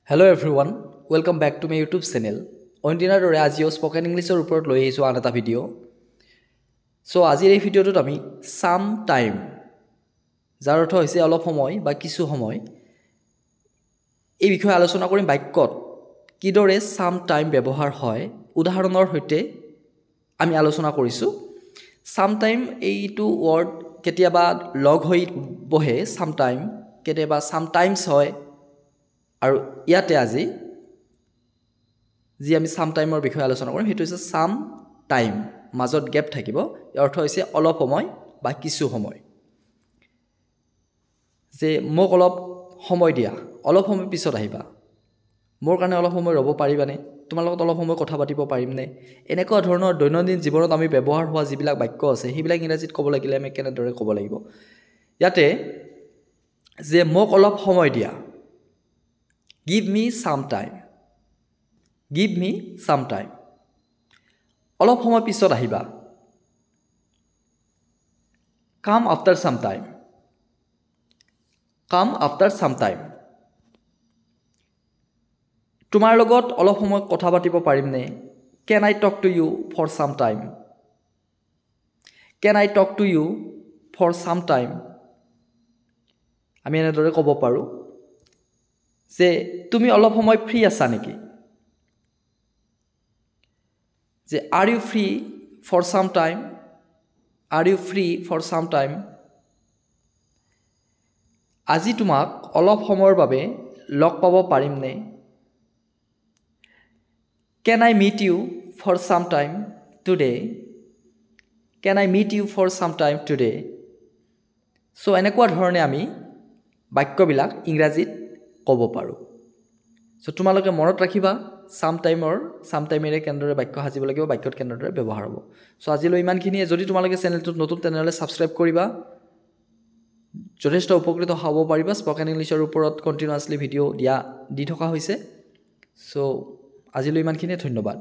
Hello everyone, welcome back to my YouTube channel. অন্যদিনাৰ দৰে আজিও spoken ইংলিছৰ ওপৰত লৈ আহিছোঁ আন এটা ভিডিঅ'। সো আজিৰ এই ভিডিঅ'টোত আমি সাম টাইম, যাৰ অৰ্থ হৈছে অলপ সময় বা কিছু সময়, এই বিষয়ে আলোচনা কৰিম। বাক্যত কিদৰে সাম টাইম ব্যৱহাৰ হয় উদাহৰণৰ সৈতে আমি আলোচনা কৰিছোঁ। সাম টাইম এইটো ৱৰ্ড কেতিয়াবা লগ হৈ বহে, সাম টাইম কেতিয়াবা সাম টাইমছ হয়। আৰু ইয়াতে আজি যি আমি সাম টাইমৰ বিষয়ে আলোচনা কৰিম সেইটো হৈছে সাম টাইম, মাজত গেপ থাকিব। ইয়াৰ অৰ্থ হৈছে অলপ সময় বা কিছু সময়। যে মোক অলপ সময় দিয়া, অলপ সময় পিছত আহিবা, মোৰ কাৰণে অলপ সময় ৰ'ব পাৰিবানে, তোমাৰ লগত অলপ সময় কথা পাতিব পাৰিমনে। এনেকুৱা ধৰণৰ দৈনন্দিন জীৱনত আমি ব্যৱহাৰ হোৱা যিবিলাক বাক্য আছে সেইবিলাক ইংৰাজীত ক'ব লাগিলে আমি কেনেদৰে ক'ব লাগিব। ইয়াতে যে মোক অলপ সময় দিয়া, give me some time, give me some time, অলপ সময় পিছত আহিবা, come after some time, come after some time, তোমাৰ লগত অলপ সময় কথা পাতিব পাৰিমনে, can I talk to you for some time, can I talk to you for some time। আমি এনেদৰে ক'ব পাৰোঁ যে তুমি অলপ সময় ফ্ৰী আছা নেকি, যে are you free for some time, are you free for some time। আজি তোমাক অলপ সময়ৰ বাবে লগ পাব পাৰিমনে, can I meet you for some time today, can I meet you for some time today। So এনেকুৱা ধৰণে আমি বাক্যবিলাক ইংৰাজীত ক'ব পাৰোঁ। সো তোমালোকে মনত ৰাখিবা সাম টাইমেৰে কেনেদৰে বাক্য সাজিব লাগিব, বাক্যত কেনেদৰে ব্যৱহাৰ হ'ব। সো আজিলৈ ইমানখিনিয়ে। যদি তোমালোকে চেনেলটোত নতুন তেনেহ'লে ছাবস্ক্ৰাইব কৰিবা, যথেষ্ট উপকৃত হ'ব পাৰিবা। স্পকেন ইংলিছৰ ওপৰত কণ্টিনিউৱাছলি ভিডিঅ' দি থকা হৈছে। সো আজিলৈ ইমানখিনিয়ে, ধন্যবাদ।